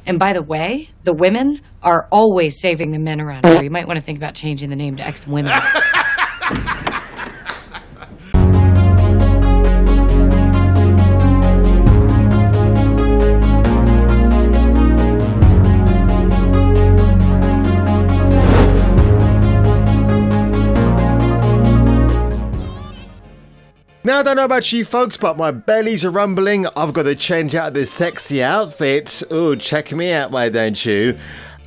And by the way, the women are always saving the men around here. You might want to think about changing the name to X-Women. Now, I don't know about you folks, but my bellies are rumbling. I've got to change out this sexy outfit. Ooh, check me out, why don't you?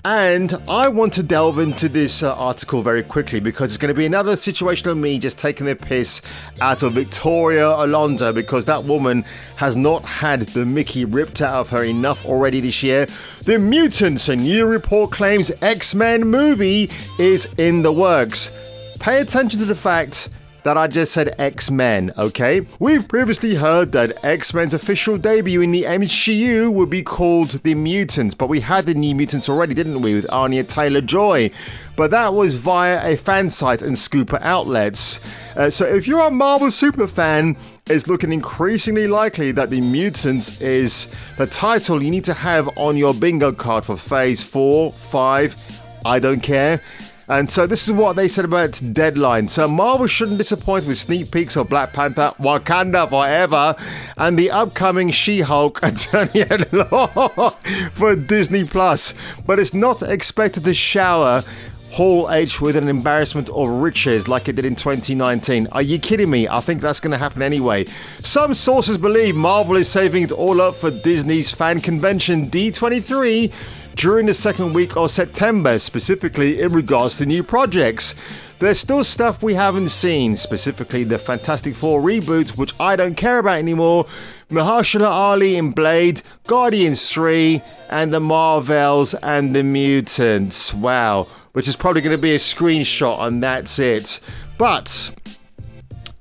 And I want to delve into this article very quickly because it's going to be another situation of me just taking the piss out of Victoria Alonso because that woman has not had the Mickey ripped out of her enough already this year. The Mutants, a new report claims X-Men movie is in the works. Pay attention to the fact that I just said X-Men, okay? We've previously heard that X-Men's official debut in the MCU would be called The Mutants, but we had the New Mutants already, didn't we, with Anya Taylor-Joy? But that was via a fan site and scooper outlets. So if you're a Marvel super fan, it's looking increasingly likely that The Mutants is the title you need to have on your bingo card for Phase 4, 5, I don't care. And so this is what they said about its deadline. So Marvel shouldn't disappoint with sneak peeks of Black Panther, Wakanda Forever, and the upcoming She-Hulk Attorney at Law for Disney+. But it's not expected to shower Hall H with an embarrassment of riches like it did in 2019. Are you kidding me? I think that's going to happen anyway. Some sources believe Marvel is saving it all up for Disney's fan convention D23 during the second week of September, specifically in regards to new projects. There's still stuff we haven't seen, specifically the Fantastic Four reboots, which I don't care about anymore, Mahershala Ali in Blade, Guardians 3, and the Marvels and the Mutants. Wow, which is probably going to be a screenshot and that's it. But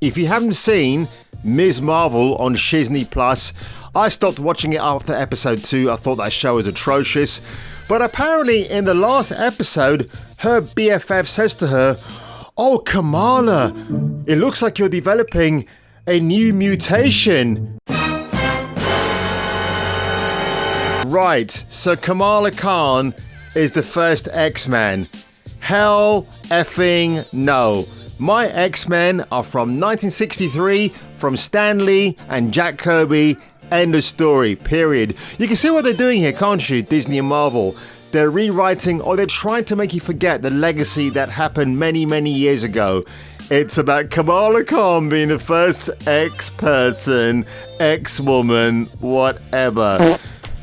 if you haven't seen Ms. Marvel on Shizney Plus, I stopped watching it after episode 2. I thought that show was atrocious. But apparently in the last episode, her BFF says to her, "Oh, Kamala, it looks like you're developing a new mutation." Right, so Kamala Khan is the first X-Man. Hell effing no. My X-Men are from 1963, from Stan Lee and Jack Kirby. End of story, period. You can see what they're doing here, can't you, Disney and Marvel? They're rewriting, or they're trying to make you forget the legacy that happened many, many years ago. It's about Kamala Khan being the first X-person, X-woman, whatever.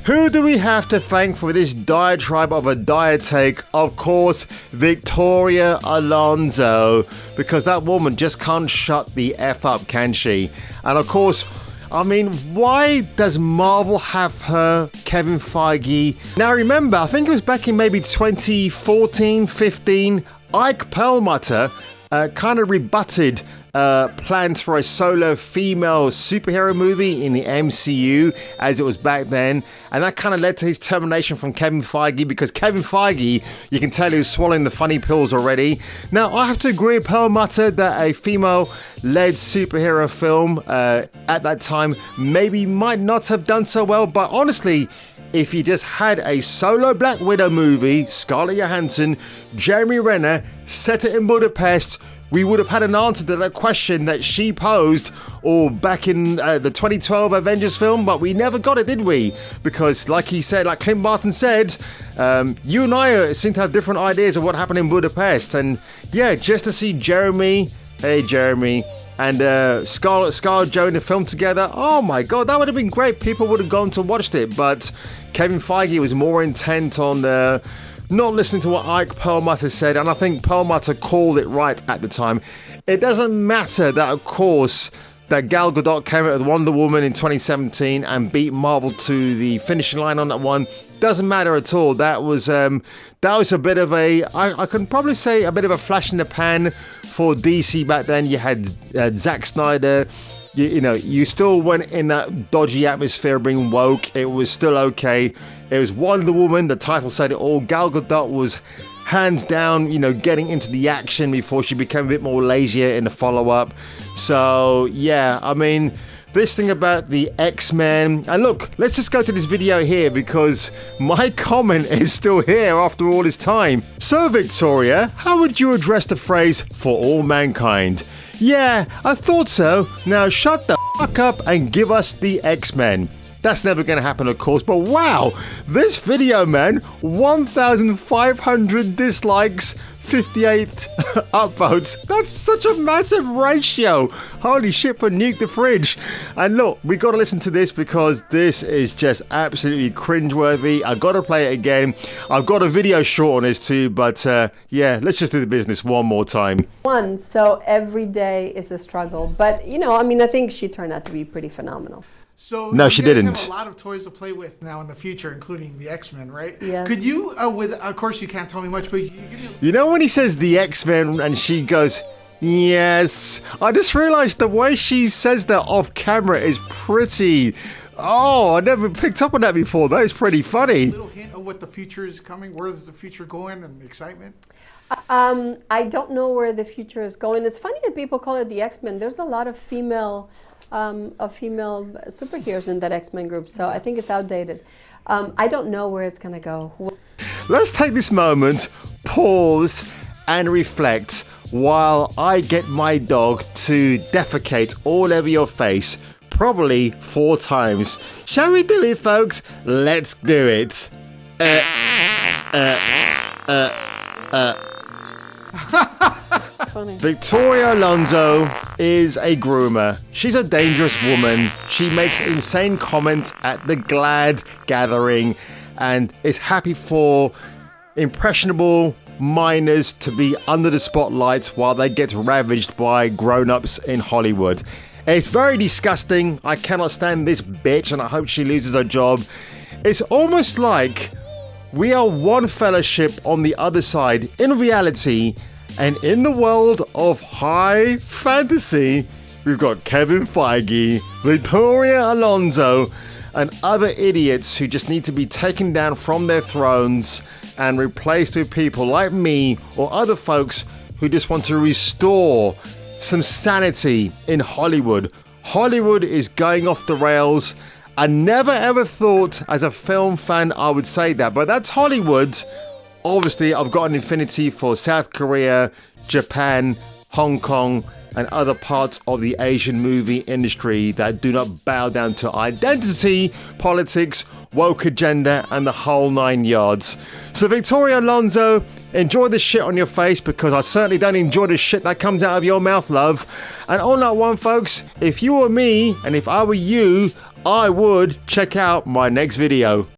Who do we have to thank for this diatribe of a dire take? Of course, Victoria Alonso, because that woman just can't shut the F up, can she? And of course, I mean, why does Marvel have her, Kevin Feige? Now remember, I think it was back in maybe 2014, 15, Ike Perlmutter kind of rebutted plans for a solo female superhero movie in the MCU as it was back then, and that kind of led to his termination from Kevin Feige, because Kevin Feige, you can tell he was swallowing the funny pills already. Now I have to agree with Perlmutter that a female-led superhero film at that time maybe might not have done so well, but honestly, if you just had a solo Black Widow movie, Scarlett Johansson, Jeremy Renner, set it in Budapest, we would have had an answer to that question that she posed or back in the 2012 Avengers film, but we never got it, did we? Because like he said, like Clint Barton said, you and I seem to have different ideas of what happened in Budapest. And yeah, just to see Jeremy, hey Jeremy, and Scarlett Johansson in the film together, oh my god, that would have been great. People would have gone to watch it, but Kevin Feige was more intent on not listening to what Ike Perlmutter said, and I think Perlmutter called it right at the time. It doesn't matter that, of course, that Gal Gadot came out with Wonder Woman in 2017 and beat Marvel to the finishing line on that one. Doesn't matter at all. That was a bit of I can probably say a bit of a flash in the pan for DC back then. You had Zack Snyder. You know, you still went in that dodgy atmosphere of being woke. It was still okay. It was Wonder Woman. The title said it all. Gal Gadot was hands down, you know, getting into the action before she became a bit more lazier in the follow-up. So, yeah, I mean, this thing about the X-Men. And look, let's just go to this video here because my comment is still here after all this time. So, Victoria, how would you address the phrase "for all mankind"? Yeah, I thought so. Now shut the fuck up and give us the X-Men. That's never going to happen, of course, but wow, this video, man, 1,500 dislikes, 58 upvotes. That's such a massive ratio. Holy shit, for Nuke the Fridge. And look, we got to listen to this because this is just absolutely cringeworthy. I got to play it again. I've got a video short on this too, but yeah, let's just do the business one more time. So every day is a struggle. But, you know, I mean, I think she turned out to be pretty phenomenal. So no, she didn't. Have a lot of toys to play with now in the future, including the X-Men, right? Yes. Could you, of course, you can't tell me much, but you know when he says the X-Men and she goes, yes. I just realized the way she says that off camera is pretty. Oh, I never picked up on that before. That is pretty funny. A little hint of what the future is coming. Where is the future going and the excitement? I don't know where the future is going. It's funny that people call it the X-Men. There's a lot of female superheroes in that X-Men group, so I think it's outdated. I don't know where it's gonna go. Let's take this moment, pause, and reflect while I get my dog to defecate all over your face, probably 4 times. Shall we do it, folks? Let's do it. Funny. Victoria Alonso is a groomer. She's a dangerous woman. She makes insane comments at the GLAAD gathering and is happy for impressionable minors to be under the spotlight while they get ravaged by grown-ups in Hollywood. It's very disgusting. I cannot stand this bitch and I hope she loses her job. It's almost like we are one fellowship on the other side in reality. And in the world of high fantasy, we've got Kevin Feige, Victoria Alonso, and other idiots who just need to be taken down from their thrones and replaced with people like me or other folks who just want to restore some sanity in Hollywood. Hollywood is going off the rails. I never ever thought as a film fan I would say that, but that's Hollywood. Obviously, I've got an affinity for South Korea, Japan, Hong Kong, and other parts of the Asian movie industry that do not bow down to identity, politics, woke agenda, and the whole 9 yards. So, Victoria Alonso, enjoy the shit on your face because I certainly don't enjoy the shit that comes out of your mouth, love. And on that one, folks, if you were me and if I were you, I would check out my next video.